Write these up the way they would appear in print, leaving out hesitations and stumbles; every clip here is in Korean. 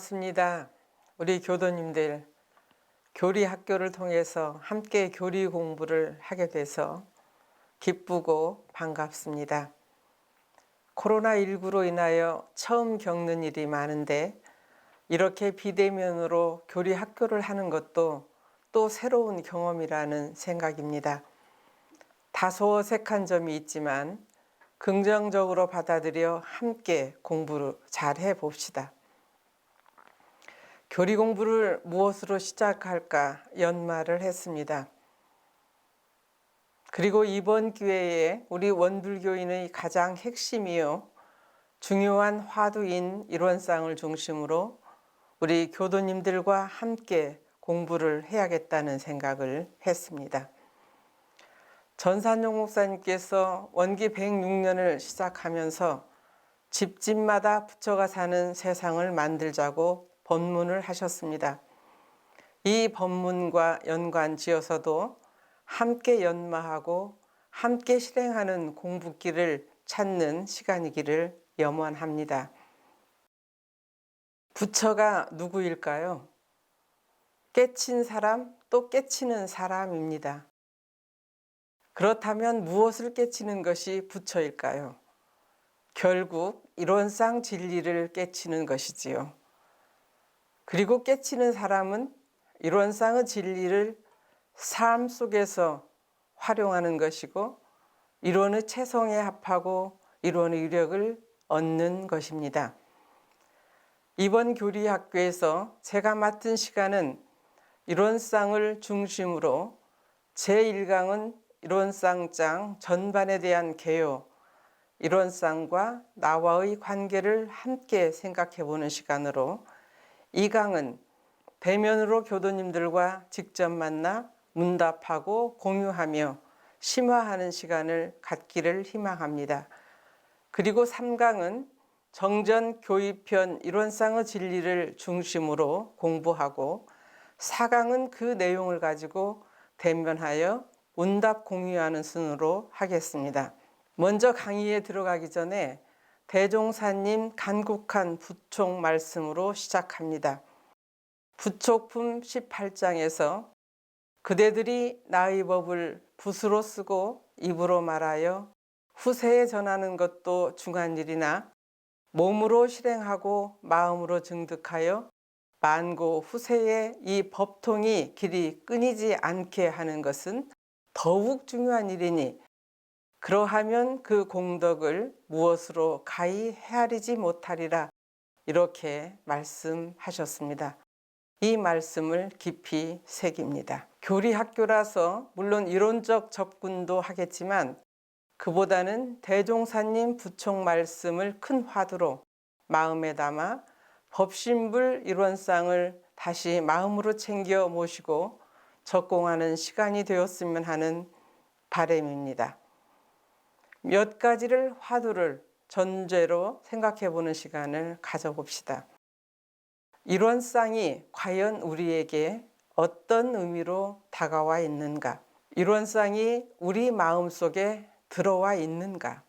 반갑습니다. 우리 교도님들, 교리 학교를 통해서 함께 교리 공부를 하게 돼서 기쁘고 반갑습니다. 코로나19로 인하여 처음 겪는 일이 많은데 이렇게 비대면으로 교리 학교를 하는 것도 또 새로운 경험이라는 생각입니다. 다소 어색한 점이 있지만 긍정적으로 받아들여 함께 공부를 잘 해봅시다. 교리 공부를 무엇으로 시작할까 연말을 했습니다. 그리고 이번 기회에 우리 원불교인의 가장 핵심이요 중요한 화두인 일원상을 중심으로 우리 교도님들과 함께 공부를 해야겠다는 생각을 했습니다. 전산용 목사님께서 원기 106년을 시작하면서 집집마다 부처가 사는 세상을 만들자고 법문을 하셨습니다. 이 법문과 연관지어서도 함께 연마하고 함께 실행하는 공부길을 찾는 시간이기를 염원합니다. 부처가 누구일까요? 깨친 사람 또 깨치는 사람입니다. 그렇다면 무엇을 깨치는 것이 부처일까요? 결국 일원상 진리를 깨치는 것이지요. 그리고 깨치는 사람은 일원상의 진리를 삶 속에서 활용하는 것이고 이론의 체성에 합하고 이론의 위력을 얻는 것입니다. 이번 교리학교에서 제가 맡은 시간은 일원상을 중심으로 제1강은 일원상장 전반에 대한 개요, 일원상과 나와의 관계를 함께 생각해 보는 시간으로 2강은 대면으로 교도님들과 직접 만나 문답하고 공유하며 심화하는 시간을 갖기를 희망합니다. 그리고 3강은 정전 교의편 일원상의 진리를 중심으로 공부하고 4강은 그 내용을 가지고 대면하여 문답 공유하는 순으로 하겠습니다. 먼저 강의에 들어가기 전에 대종사님 간곡한 부촉 말씀으로 시작합니다. 부촉품 18장에서 그대들이 나의 법을 붓으로 쓰고 입으로 말하여 후세에 전하는 것도 중한 일이나 몸으로 실행하고 마음으로 증득하여 만고 후세에 이 법통이 길이 끊이지 않게 하는 것은 더욱 중요한 일이니 그러하면 그 공덕을 무엇으로 가히 헤아리지 못하리라 이렇게 말씀하셨습니다. 이 말씀을 깊이 새깁니다. 교리학교라서 물론 이론적 접근도 하겠지만 그보다는 대종사님 부촉 말씀을 큰 화두로 마음에 담아 법신불 일원상을 다시 마음으로 챙겨 모시고 적공하는 시간이 되었으면 하는 바람입니다. 몇 가지를 화두를 전제로 생각해 보는 시간을 가져봅시다. 일원상이 과연 우리에게 어떤 의미로 다가와 있는가? 일원상이 우리 마음속에 들어와 있는가?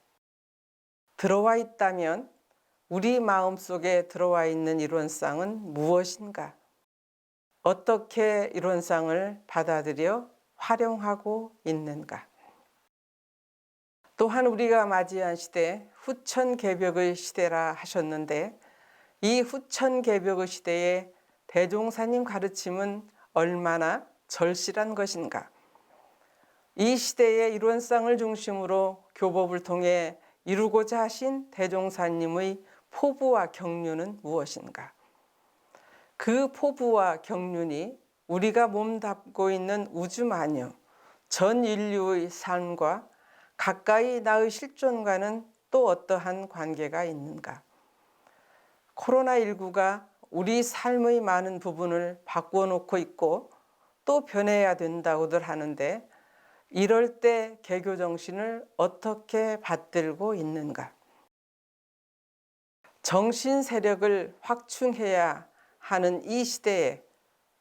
들어와 있다면 우리 마음속에 들어와 있는 일원상은 무엇인가? 어떻게 일원상을 받아들여 활용하고 있는가? 또한 우리가 맞이한 시대 후천개벽의 시대라 하셨는데 이 후천개벽의 시대에 대종사님 가르침은 얼마나 절실한 것인가? 이 시대의 일원상을 중심으로 교법을 통해 이루고자 하신 대종사님의 포부와 경륜은 무엇인가? 그 포부와 경륜이 우리가 몸담고 있는 우주마녀 전 인류의 삶과 가까이 나의 실존과는 또 어떠한 관계가 있는가? 코로나19가 우리 삶의 많은 부분을 바꿔놓고 있고 또 변해야 된다고들 하는데 이럴 때 개교 정신을 어떻게 받들고 있는가? 정신 세력을 확충해야 하는 이 시대에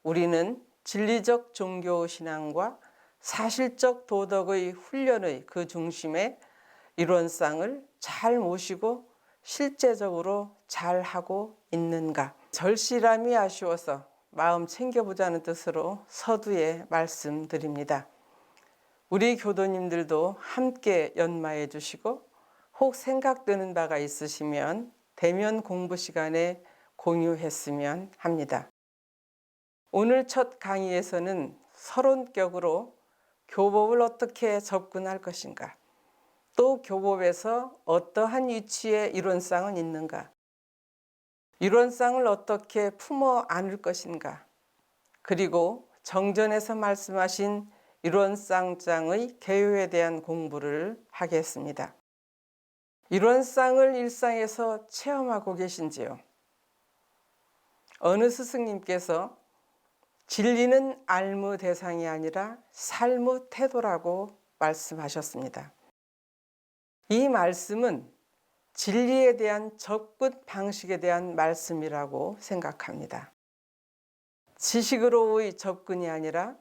우리는 진리적 종교 신앙과 사실적 도덕의 훈련의 그 중심에 일원상을 잘 모시고 실제적으로 잘 하고 있는가? 절실함이 아쉬워서 마음 챙겨보자는 뜻으로 서두에 말씀드립니다. 우리 교도님들도 함께 연마해 주시고 혹 생각되는 바가 있으시면 대면 공부 시간에 공유했으면 합니다. 오늘 첫 강의에서는 서론격으로 교법을 어떻게 접근할 것인가, 또 교법에서 어떠한 위치에 이론상은 있는가, 이론상을 어떻게 품어 안을 것인가, 그리고 정전에서 말씀하신 이론상장의 개요에 대한 공부를 하겠습니다. 이론상을 일상에서 체험하고 계신지요? 어느 스승님께서 진리는 알무 대상이 아니라 삶의 태도라고 말씀하셨습니다. 이 말씀은 진리에 대한 접근 방식에 대한 말씀이라고 생각합니다. 지식으로의 접근이 아니라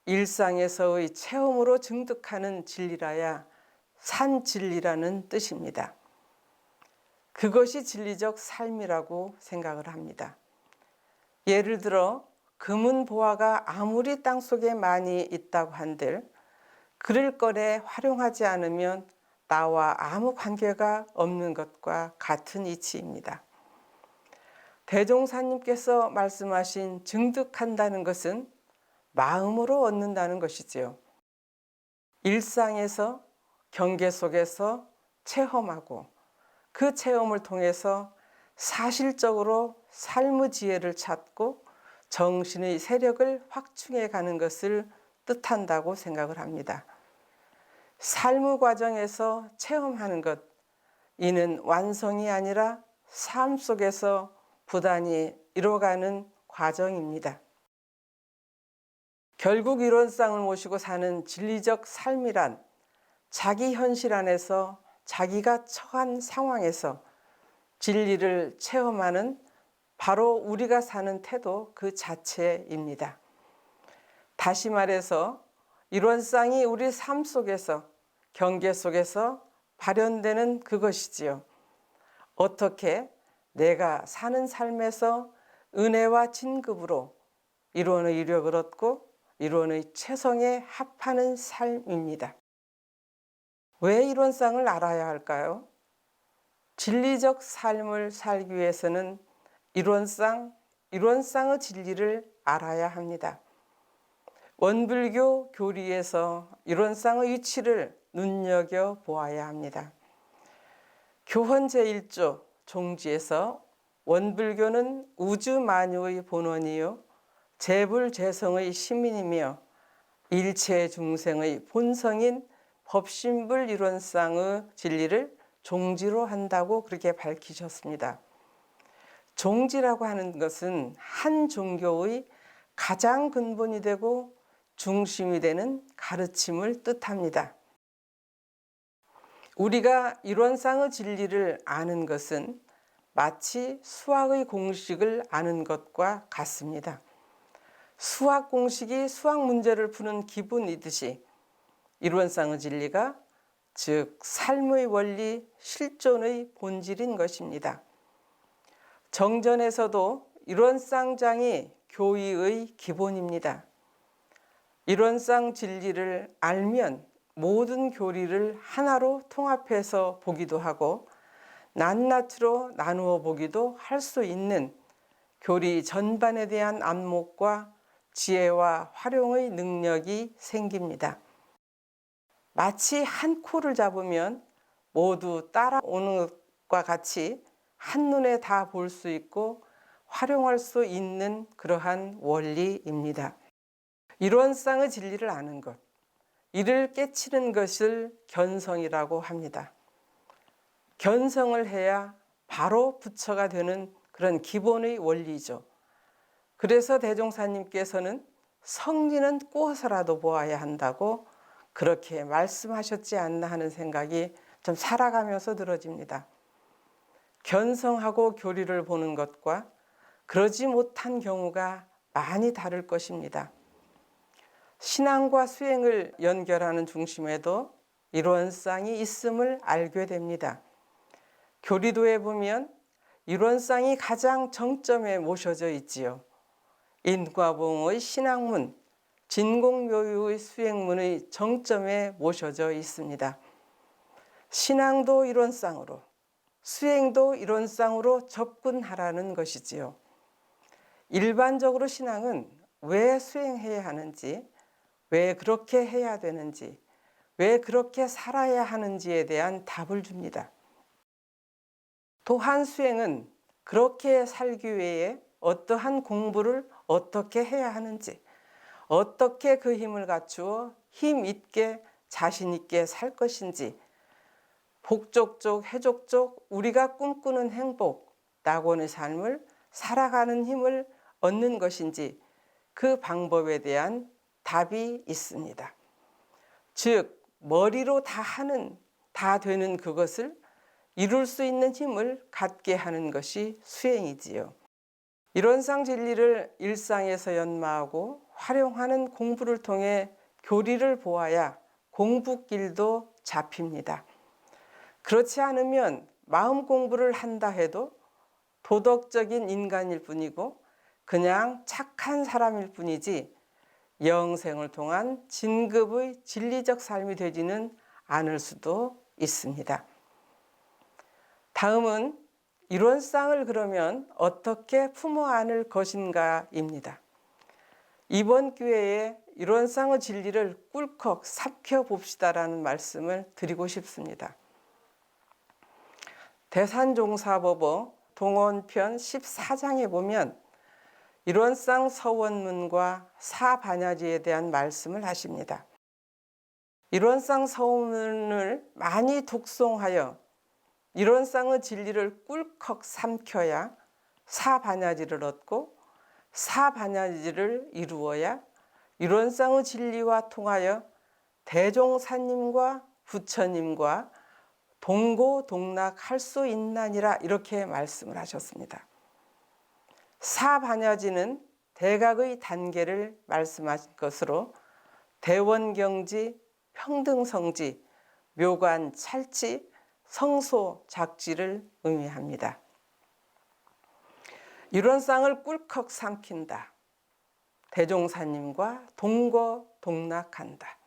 일상에서의 체험으로 증득하는 진리라야 산진리라는 뜻입니다. 그것이 진리적 삶이라고 생각을 합니다. 예를 들어 금은보화가 아무리 땅속에 많이 있다고 한들 그를 꺼내 활용하지 않으면 나와 아무 관계가 없는 것과 같은 이치입니다. 대종사님께서 말씀하신 증득한다는 것은 마음으로 얻는다는 것이지요. 일상에서 경계 속에서 체험하고 그 체험을 통해서 사실적으로 삶의 지혜를 찾고 정신의 세력을 확충해 가는 것을 뜻한다고 생각을 합니다. 삶의 과정에서 체험하는 것, 이는 완성이 아니라 삶 속에서 부단히 이뤄가는 과정입니다. 결국 이론상을 모시고 사는 진리적 삶이란 자기 현실 안에서 자기가 처한 상황에서 진리를 체험하는 바로 우리가 사는 태도 그 자체입니다. 다시 말해서 이론상이 우리 삶 속에서 경계 속에서 발현되는 그것이지요. 어떻게 내가 사는 삶에서 은혜와 진급으로 이론의 이력을 얻고 이론의 최성에 합하는 삶입니다. 왜 이론상을 알아야 할까요? 진리적 삶을 살기 위해서는 이론상의 진리를 알아야 합니다. 원불교 교리에서 이론상의 위치를 눈여겨보아야 합니다. 교헌 제1조 종지에서 원불교는 우주만유의 본원이요 재불재성의 시민이며 일체 중생의 본성인 법신불 이론상의 진리를 종지로 한다고 그렇게 밝히셨습니다. 종지라고 하는 것은 한 종교의 가장 근본이 되고 중심이 되는 가르침을 뜻합니다. 우리가 이론상의 진리를 아는 것은 마치 수학의 공식을 아는 것과 같습니다. 수학 공식이 수학 문제를 푸는 기본이듯이 이론상의 진리가 즉 삶의 원리, 실존의 본질인 것입니다. 정전에서도 이론상장이 교의의 기본입니다. 이론상 진리를 알면 모든 교리를 하나로 통합해서 보기도 하고 낱낱이로 나누어 보기도 할 수 있는 교리 전반에 대한 안목과 지혜와 활용의 능력이 생깁니다. 마치 한 코를 잡으면 모두 따라오는 것과 같이 한눈에 다 볼 수 있고 활용할 수 있는 그러한 원리입니다. 이론상의 진리를 아는 것, 이를 깨치는 것을 견성이라고 합니다. 견성을 해야 바로 부처가 되는 그런 기본의 원리죠. 그래서 대종사님께서는 성리는 꾸어서라도 보아야 한다고 그렇게 말씀하셨지 않나 하는 생각이 좀 살아가면서 들어집니다. 견성하고 교리를 보는 것과 그러지 못한 경우가 많이 다를 것입니다. 신앙과 수행을 연결하는 중심에도 이론상이 있음을 알게 됩니다. 교리도에 보면 이론상이 가장 정점에 모셔져 있지요. 인과봉의 신학문, 진공묘유의 수행문의 정점에 모셔져 있습니다. 신앙도 이론상으로, 수행도 이론상으로 접근하라는 것이지요. 일반적으로 신앙은 왜 수행해야 하는지, 왜 그렇게 해야 되는지, 왜 그렇게 살아야 하는지에 대한 답을 줍니다. 또한 수행은 그렇게 살기 위해 어떠한 공부를 어떻게 해야 하는지, 어떻게 그 힘을 갖추어 힘 있게 자신 있게 살 것인지, 복족족 해족족 우리가 꿈꾸는 행복, 낙원의 삶을 살아가는 힘을 얻는 것인지 그 방법에 대한 답이 있습니다. 즉 머리로 다 되는 그것을 이룰 수 있는 힘을 갖게 하는 것이 수행이지요. 이론상 진리를 일상에서 연마하고 활용하는 공부를 통해 교리를 보아야 공부길도 잡힙니다. 그렇지 않으면 마음 공부를 한다 해도 도덕적인 인간일 뿐이고 그냥 착한 사람일 뿐이지 영생을 통한 진급의 진리적 삶이 되지는 않을 수도 있습니다. 다음은 이론상을 그러면 어떻게 품어 안을 것인가입니다. 이번 기회에 이론상의 진리를 꿀꺽 삭혀 봅시다라는 말씀을 드리고 싶습니다. 대산종사법어 동원편 14장에 보면 이론상 서원문과 사반야지에 대한 말씀을 하십니다. 이론상 서원문을 많이 독송하여 이론상의 진리를 꿀꺽 삼켜야 사반야지를 얻고 사반야지를 이루어야 이론상의 진리와 통하여 대종사님과 부처님과 동고동락할 수 있나니라 이렇게 말씀을 하셨습니다. 사반야지는 대각의 단계를 말씀하신 것으로 대원경지, 평등성지, 묘관찰지, 성소작지를 의미합니다. 이론상을 꿀꺽 삼킨다. 대종사님과 동거동락한다.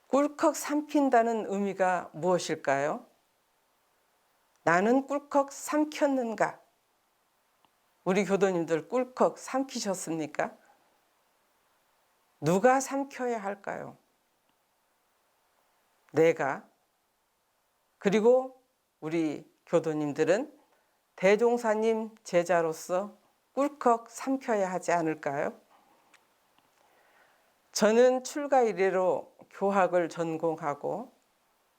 꿀꺽 삼킨다는 의미가 무엇일까요? 나는 꿀꺽 삼켰는가? 우리 교도님들 꿀꺽 삼키셨습니까? 누가 삼켜야 할까요? 내가. 그리고 우리 교도님들은 대종사님 제자로서 꿀꺽 삼켜야 하지 않을까요? 저는 출가 이래로 교학을 전공하고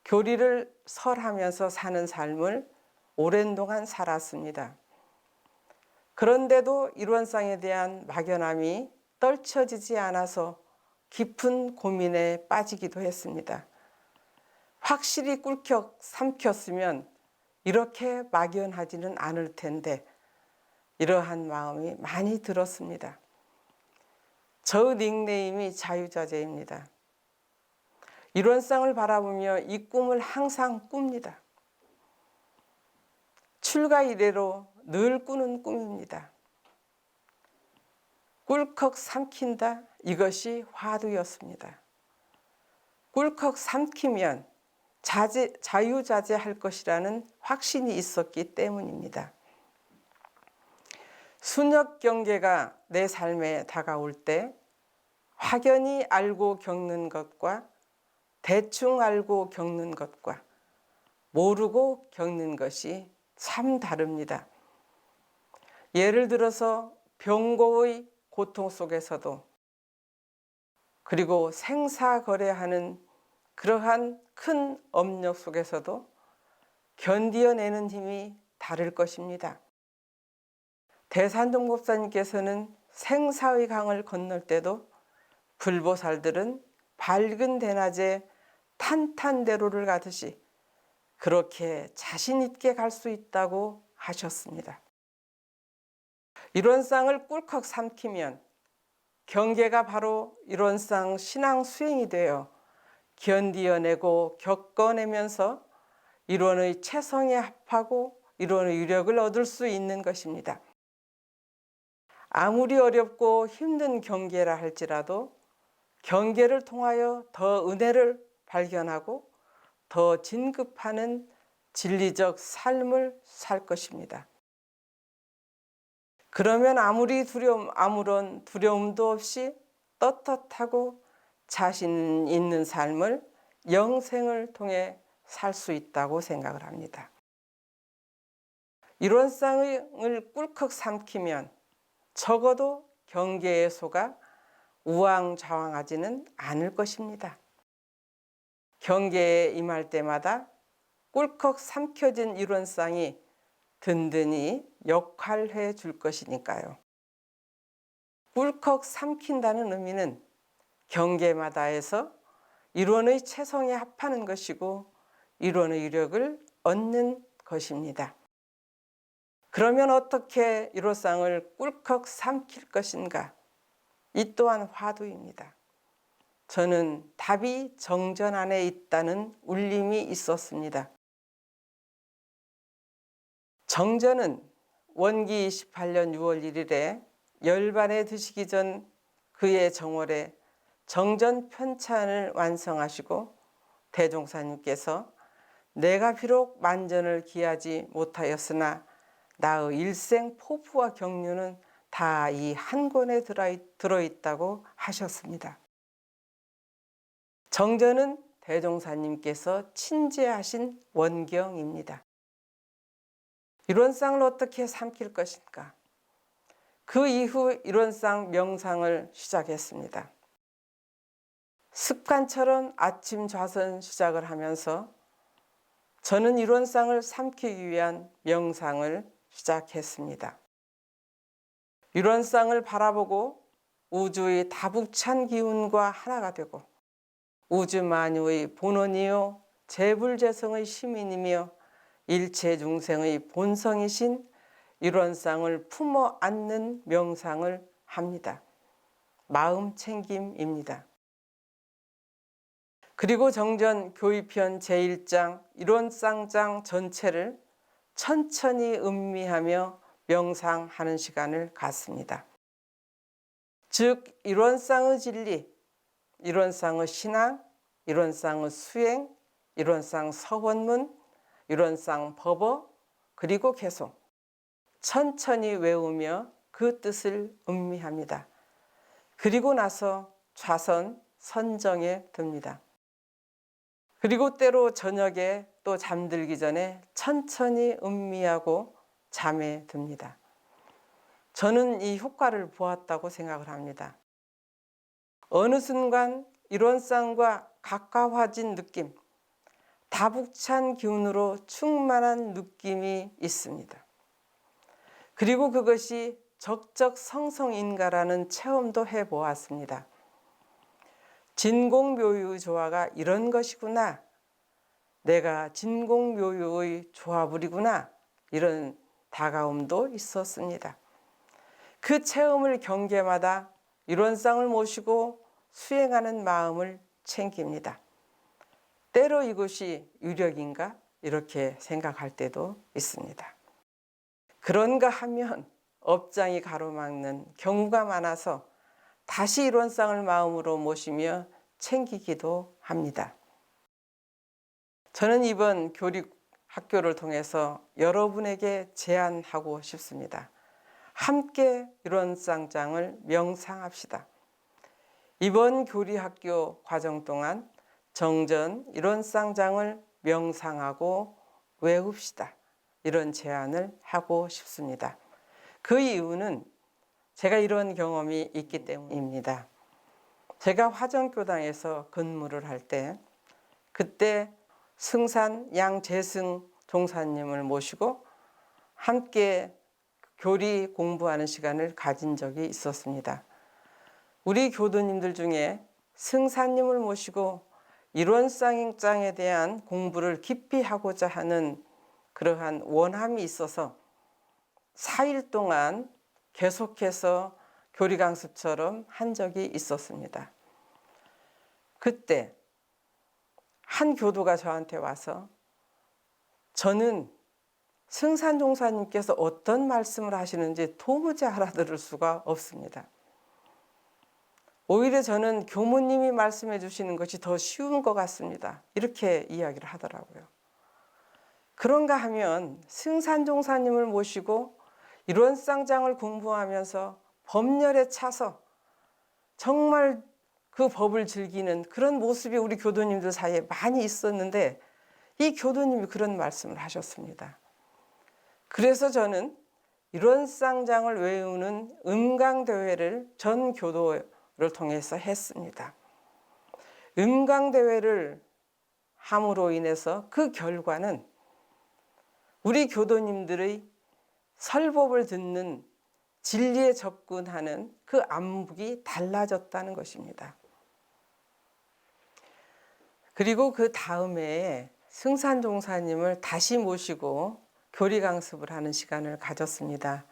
교리를 설하면서 사는 삶을 오랜 동안 살았습니다. 그런데도 이론상에 대한 막연함이 떨쳐지지 않아서 깊은 고민에 빠지기도 했습니다. 확실히 꿀꺽 삼켰으면 이렇게 막연하지는 않을 텐데 이러한 마음이 많이 들었습니다. 저 닉네임이 자유자재입니다. 이론상을 바라보며 이 꿈을 항상 꿉니다. 출가 이래로 늘 꾸는 꿈입니다. 꿀꺽 삼킨다, 이것이 화두였습니다. 꿀꺽 삼키면 자유자재할 것이라는 확신이 있었기 때문입니다. 순역경계가 내 삶에 다가올 때 확연히 알고 겪는 것과 대충 알고 겪는 것과 모르고 겪는 것이 참 다릅니다. 예를 들어서 병고의 고통 속에서도 그리고 생사거래하는 그러한 큰 업력 속에서도 견디어내는 힘이 다를 것입니다. 대산종 법사님께서는 생사의 강을 건널 때도 불보살들은 밝은 대낮에 탄탄대로를 가듯이 그렇게 자신 있게 갈 수 있다고 하셨습니다. 이론상을 꿀꺽 삼키면 경계가 바로 이론상 신앙 수행이 되어 견디어내고 겪어내면서 이론의 체성에 합하고 이론의 유력을 얻을 수 있는 것입니다. 아무리 어렵고 힘든 경계라 할지라도 경계를 통하여 더 은혜를 발견하고 더 진급하는 진리적 삶을 살 것입니다. 그러면 아무런 두려움도 없이 떳떳하고 자신 있는 삶을 영생을 통해 살 수 있다고 생각을 합니다. 이론상을 꿀꺽 삼키면 적어도 경계에 속아 우왕좌왕하지는 않을 것입니다. 경계에 임할 때마다 꿀꺽 삼켜진 이론상이 든든히 역할해 줄 것이니까요. 꿀꺽 삼킨다는 의미는 경계마다에서 이론의 체성에 합하는 것이고 이론의 유력을 얻는 것입니다. 그러면 어떻게 이론상을 꿀꺽 삼킬 것인가? 이 또한 화두입니다. 저는 답이 정전 안에 있다는 울림이 있었습니다. 정전은 원기 28년 6월 1일에 열반에 드시기 전 그의 정월에 정전 편찬을 완성하시고 대종사님께서 내가 비록 만전을 기하지 못하였으나 나의 일생 포부와 경륜은 다 이 한 권에 들어있다고 하셨습니다. 정전은 대종사님께서 친제하신 원경입니다. 이론상을 어떻게 삼킬 것인가? 그 이후 이론상 명상을 시작했습니다. 습관처럼 아침 좌선 시작을 하면서 저는 이론상을 삼키기 위한 명상을 시작했습니다. 이론상을 바라보고 우주의 다북찬 기운과 하나가 되고 우주 만유의 본원이요 재불재성의 시민이며 일체 중생의 본성이신 이론상을 품어 안는 명상을 합니다. 마음 챙김입니다. 그리고 정전 교의편 제1장 이론상장 전체를 천천히 음미하며 명상하는 시간을 갖습니다. 즉 이론상의 진리, 이론상의 신앙, 이론상의 수행, 이론상 서원문, 이론상 법어, 그리고 개송 천천히 외우며 그 뜻을 음미합니다. 그리고 나서 좌선 선정에 듭니다. 그리고 때로 저녁에 또 잠들기 전에 천천히 음미하고 잠에 듭니다. 저는 이 효과를 보았다고 생각을 합니다. 어느 순간 이론상과 가까워진 느낌, 다북찬 기운으로 충만한 느낌이 있습니다. 그리고 그것이 적적성성인가라는 체험도 해보았습니다. 진공묘유의 조화가 이런 것이구나. 내가 진공묘유의 조화물이구나. 이런 다가움도 있었습니다. 그 체험을 경계마다 이론상을 모시고 수행하는 마음을 챙깁니다. 때로 이것이 유력인가? 이렇게 생각할 때도 있습니다. 그런가 하면 업장이 가로막는 경우가 많아서 다시 이론상을 마음으로 모시며 챙기기도 합니다. 저는 이번 교리학교를 통해서 여러분에게 제안하고 싶습니다. 함께 이론상장을 명상합시다. 이번 교리학교 과정 동안 정전 이론상장을 명상하고 외웁시다. 이런 제안을 하고 싶습니다. 그 이유는 제가 이런 경험이 있기 때문입니다. 제가 화정교당에서 근무를 할 때 그때 승산 양재승 종사님을 모시고 함께 교리 공부하는 시간을 가진 적이 있었습니다. 우리 교도님들 중에 승사님을 모시고 이론상장에 대한 공부를 깊이 하고자 하는 그러한 원함이 있어서 4일 동안 계속해서 교리 강습처럼 한 적이 있었습니다. 그때 한 교도가 저한테 와서 저는 승산종사님께서 어떤 말씀을 하시는지 도무지 알아들을 수가 없습니다. 오히려 저는 교무님이 말씀해 주시는 것이 더 쉬운 것 같습니다. 이렇게 이야기를 하더라고요. 그런가 하면 승산종사님을 모시고 일원상장을 공부하면서 법렬에 차서 정말 그 법을 즐기는 그런 모습이 우리 교도님들 사이에 많이 있었는데 이 교도님이 그런 말씀을 하셨습니다. 그래서 저는 일원상장을 외우는 음강대회를 전 교도를 통해서 했습니다. 음강대회를 함으로 인해서 그 결과는 우리 교도님들의 설법을 듣는 진리에 접근하는 그 안목이 달라졌다는 것입니다. 그리고 그 다음에 승산종사님을 다시 모시고 교리 강습을 하는 시간을 가졌습니다.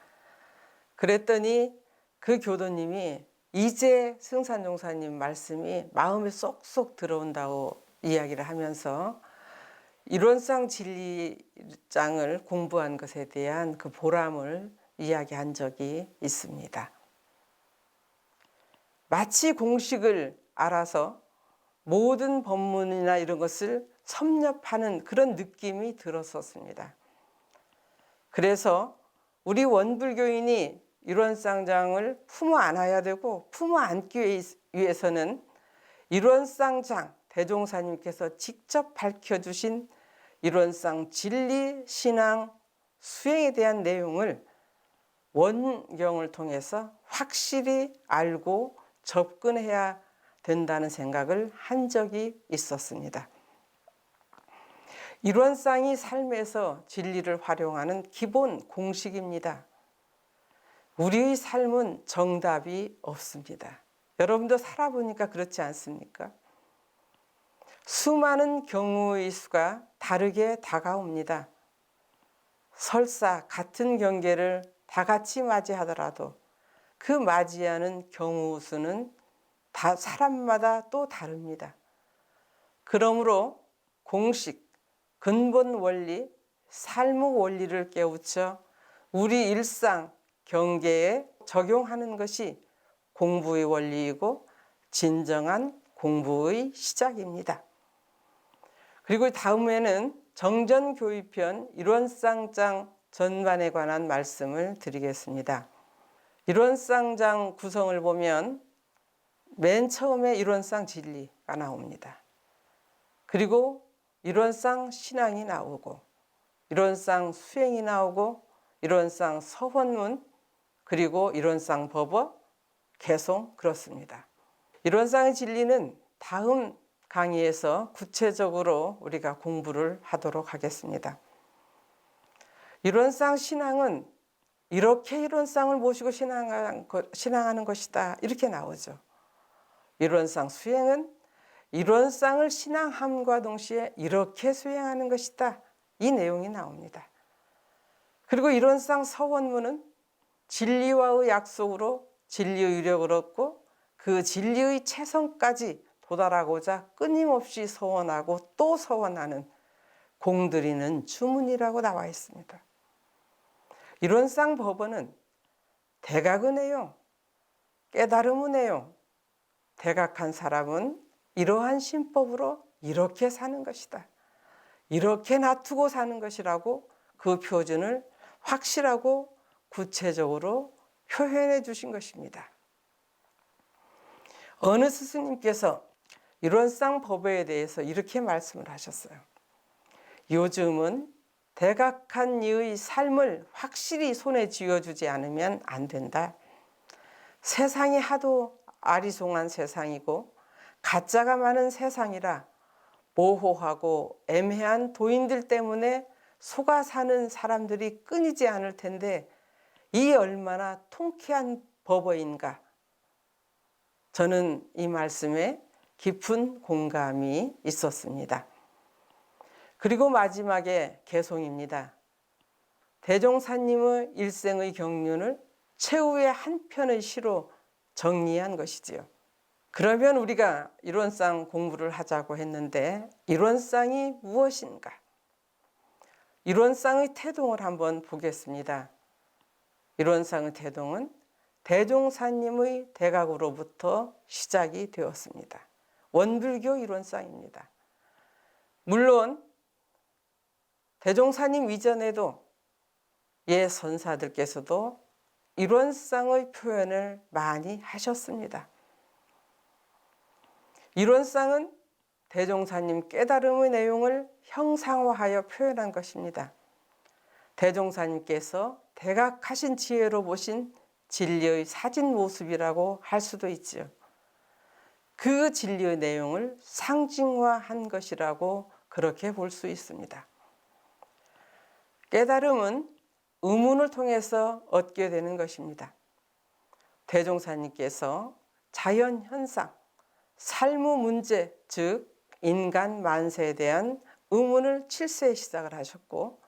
그랬더니 그 교도님이 이제 승산종사님 말씀이 마음에 쏙쏙 들어온다고 이야기를 하면서 일원상 진리장을 공부한 것에 대한 그 보람을 이야기한 적이 있습니다. 마치 공식을 알아서 모든 법문이나 이런 것을 섭렵하는 그런 느낌이 들었었습니다. 그래서 우리 원불교인이 일원상장을 품어 안아야 되고 품어 안기 위해서는 일원상장 대종사님께서 직접 밝혀주신 일원상 진리 신앙 수행에 대한 내용을 원경을 통해서 확실히 알고 접근해야 된다는 생각을 한 적이 있었습니다. 일원상이 삶에서 진리를 활용하는 기본 공식입니다. 우리의 삶은 정답이 없습니다. 여러분도 살아보니까 그렇지 않습니까? 수많은 경우의 수가 다르게 다가옵니다. 설사 같은 경계를 다 같이 맞이하더라도 그 맞이하는 경우 수는 다 사람마다 또 다릅니다. 그러므로 공식, 근본 원리, 삶의 원리를 깨우쳐 우리 일상 경계에 적용하는 것이 공부의 원리이고 진정한 공부의 시작입니다. 그리고 다음에는 정전교의편 일원상장 전반에 관한 말씀을 드리겠습니다. 일원상장 구성을 보면 맨 처음에 일원상 진리가 나옵니다. 그리고 일원상 신앙이 나오고 일원상 수행이 나오고 일원상 서원문 그리고 일원상 법어 개송 그렇습니다. 일원상의 진리는 다음 강의에서 구체적으로 우리가 공부를 하도록 하겠습니다. 일원상 신앙은 이렇게 일원상을 모시고 신앙하는 것이다 이렇게 나오죠. 일원상 수행은 일원상을 신앙함과 동시에 이렇게 수행하는 것이다 이 내용이 나옵니다. 그리고 일원상 서원문은 진리와의 약속으로 진리의 위력을 얻고 그 진리의 최선까지 도달하고자 끊임없이 서원하고 또 서원하는 공들이는 주문이라고 나와 있습니다. 일원상 법어는 대각의 내용, 깨달음의 내용, 대각한 사람은 이러한 신법으로 이렇게 사는 것이다. 이렇게 놔두고 사는 것이라고 그 표준을 확실하고 구체적으로 표현해 주신 것입니다. 어느 스승님께서 일원상 법에 대해서 이렇게 말씀을 하셨어요. 요즘은 대각한 이의 삶을 확실히 손에 쥐어주지 않으면 안 된다. 세상이 하도 아리송한 세상이고 가짜가 많은 세상이라 모호하고 애매한 도인들 때문에 속아 사는 사람들이 끊이지 않을 텐데 이 얼마나 통쾌한 법어인가. 저는 이 말씀에 깊은 공감이 있었습니다. 그리고 마지막에 개송입니다. 대종사님의 일생의 경륜을 최후의 한 편의 시로 정리한 것이지요. 그러면 우리가 일원상 공부를 하자고 했는데 일원상이 무엇인가? 이론상의 태동을 한번 보겠습니다. 이론상의 태동은 대종사님의 대각으로부터 시작이 되었습니다. 원불교 이론상입니다. 물론 대종사님 이전에도 예 선사들께서도 이론상의 표현을 많이 하셨습니다. 이론상은 대종사님 깨달음의 내용을 형상화하여 표현한 것입니다. 대종사님께서 대각하신 지혜로 보신 진리의 사진 모습이라고 할 수도 있지요. 그 진리의 내용을 상징화한 것이라고 그렇게 볼 수 있습니다. 깨달음은 의문을 통해서 얻게 되는 것입니다. 대종사님께서 자연 현상, 삶의 문제, 즉 인간 만세에 대한 의문을 7세에 시작을 하셨고,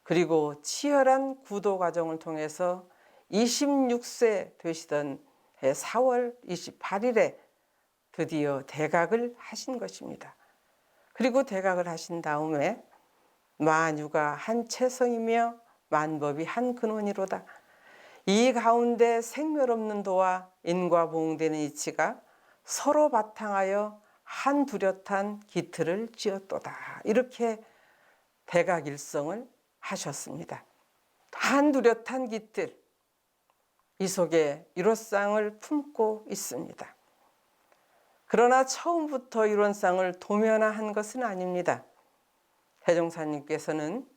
그리고 치열한 구도 과정을 통해서 26세 되시던 4월 28일에 드디어 대각을 하신 것입니다. 그리고 대각을 하신 다음에 만유가 한 체성이며 만법이 한 근원이로다. 이 가운데 생멸없는 도와 인과보응되는 이치가 서로 바탕하여 한 뚜렷한 기틀을 지었도다. 이렇게 대각일성을 하셨습니다. 한 뚜렷한 기틀, 이 속에 이론상을 품고 있습니다. 그러나 처음부터 이론상을 도면화한 것은 아닙니다. 대종사님께서는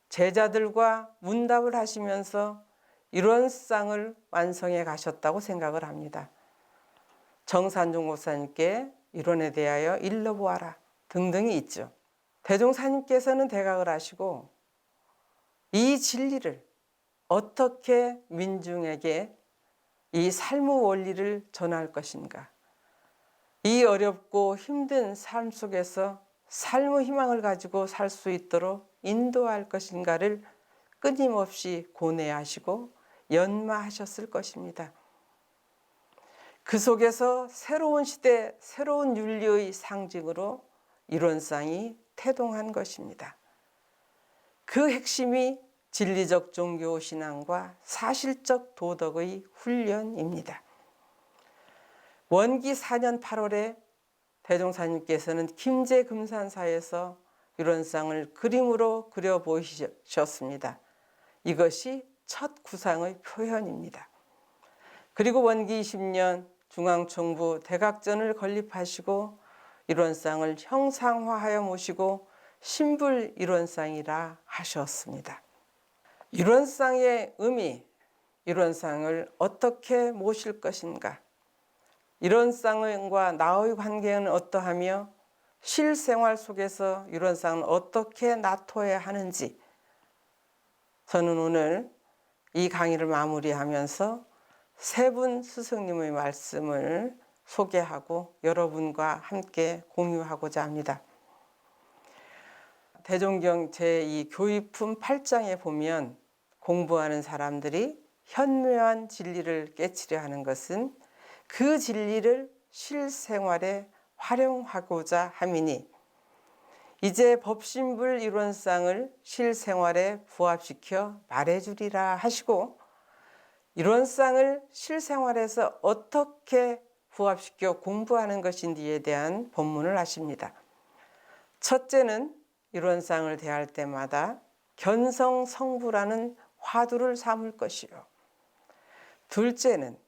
제자들과 문답을 하시면서 이론상을 완성해 가셨다고 생각을 합니다. 정산중 목사님께 이론에 대하여 일러보아라 등등이 있죠. 대종사님께서는 대각을 하시고 이 진리를 어떻게 민중에게 이 삶의 원리를 전할 것인가, 이 어렵고 힘든 삶 속에서 삶의 희망을 가지고 살 수 있도록 인도할 것인가를 끊임없이 고뇌하시고 연마하셨을 것입니다. 그 속에서 새로운 시대, 새로운 윤리의 상징으로 이론상이 태동한 것입니다. 그 핵심이 진리적 종교신앙과 사실적 도덕의 훈련입니다. 원기 4년 8월에 대종사님께서는 김제금산사에서 이론상을 그림으로 그려 보이셨습니다. 이것이 첫 구상의 표현입니다. 그리고 원기 20년 중앙총부 대각전을 건립하시고 이론상을 형상화하여 모시고 신불 이론상이라 하셨습니다. 이론상의 의미, 이론상을 어떻게 모실 것인가, 이론상과 나의 관계는 어떠하며 실생활 속에서 이론상은 어떻게 나토해야 하는지, 저는 오늘 이 강의를 마무리하면서 세 분 스승님의 말씀을 소개하고 여러분과 함께 공유하고자 합니다. 대종경 제2 교의품 8장에 보면 공부하는 사람들이 현묘한 진리를 깨치려 하는 것은 그 진리를 실생활에 활용하고자 함이니 이제 법신불 이론상을 실생활에 부합시켜 말해주리라 하시고, 이론상을 실생활에서 어떻게 부합시켜 공부하는 것인지에 대한 본문을 하십니다. 첫째는 이론상을 대할 때마다 견성성부라는 화두를 삼을 것이요. 둘째는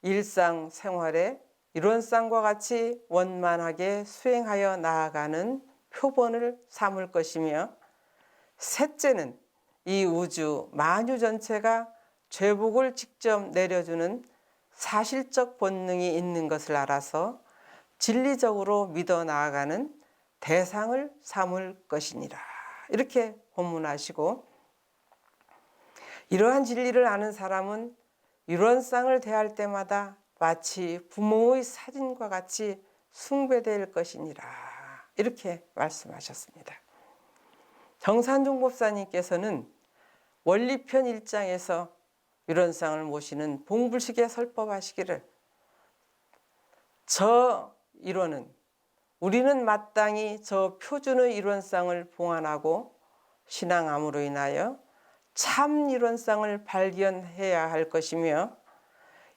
일상생활에 이론상과 같이 원만하게 수행하여 나아가는 표본을 삼을 것이며, 셋째는 이 우주 만유 전체가 죄복을 직접 내려주는 사실적 본능이 있는 것을 알아서 진리적으로 믿어 나아가는 대상을 삼을 것이니라. 이렇게 본문하시고, 이러한 진리를 아는 사람은 이론상을 대할 때마다 마치 부모의 사진과 같이 숭배될 것이니라. 이렇게 말씀하셨습니다. 정산중 법사님께서는 원리편 1장에서 이론상을 모시는 봉불식에 설법하시기를, 저 이론은 우리는 마땅히 저 표준의 이론상을 봉안하고 신앙함으로 인하여 참 이론상을 발견해야 할 것이며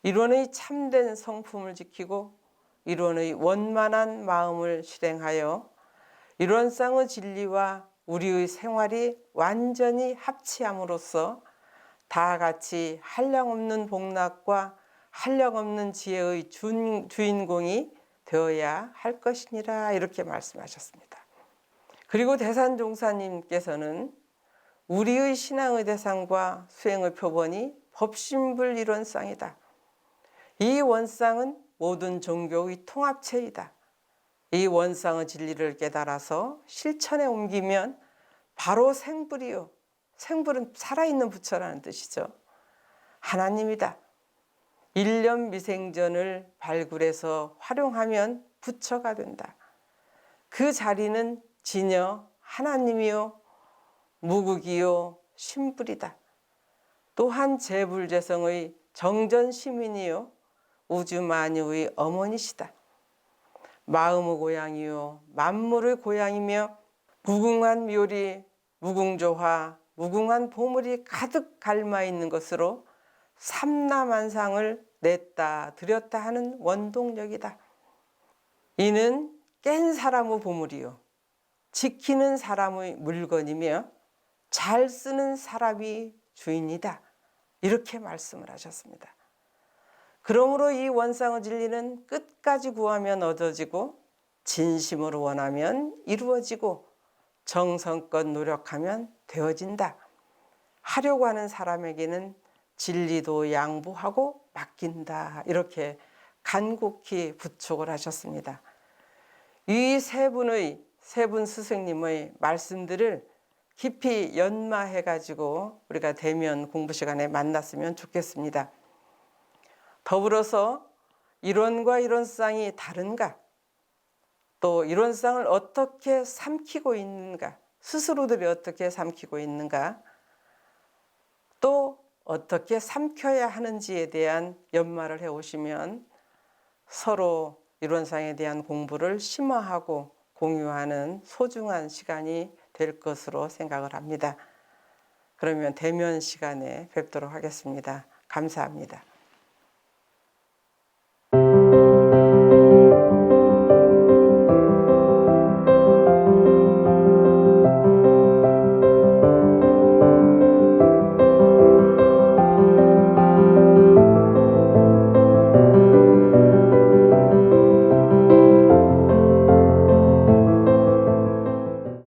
이론의 참된 성품을 지키고 이론의 원만한 마음을 실행하여 이론상의 진리와 우리의 생활이 완전히 합치함으로써 다 같이 한량없는 복락과 한량없는 지혜의 주인공이 되어야 할 것이니라 이렇게 말씀하셨습니다. 그리고 대산종사님께서는 우리의 신앙의 대상과 수행의 표본이 법신불 이론상이다. 이 원상은 모든 종교의 통합체이다. 이 원상의 진리를 깨달아서 실천에 옮기면 바로 생불이요. 생불은 살아있는 부처라는 뜻이죠. 하나님이다. 일념 미생전을 발굴해서 활용하면 부처가 된다. 그 자리는 진여 하나님이요 무국이요 신불이다. 또한 제불제성의 정전시민이요 우주만유의 어머니시다. 마음의 고향이요 만물의 고향이며 무궁한 묘리, 무궁조화, 무궁한 보물이 가득 갉아 있는 것으로 삼라만상을 냈다 드렸다 하는 원동력이다. 이는 깬 사람의 보물이요 지키는 사람의 물건이며 잘 쓰는 사람이 주인이다. 이렇게 말씀을 하셨습니다. 그러므로 이 원상의 진리는 끝까지 구하면 얻어지고 진심으로 원하면 이루어지고 정성껏 노력하면 되어진다. 하려고 하는 사람에게는 진리도 양보하고 맡긴다. 이렇게 간곡히 부촉을 하셨습니다. 이 세 분 스승님의 말씀들을 깊이 연마해가지고 우리가 대면 공부 시간에 만났으면 좋겠습니다. 더불어서 이론과 이론상이 다른가? 또 이론상을 어떻게 삼키고 있는가? 스스로들이 어떻게 삼키고 있는가? 또 어떻게 삼켜야 하는지에 대한 연마를 해오시면 서로 이론상에 대한 공부를 심화하고 공유하는 소중한 시간이 될 것으로 생각을 합니다. 그러면 대면 시간에 뵙도록 하겠습니다. 감사합니다.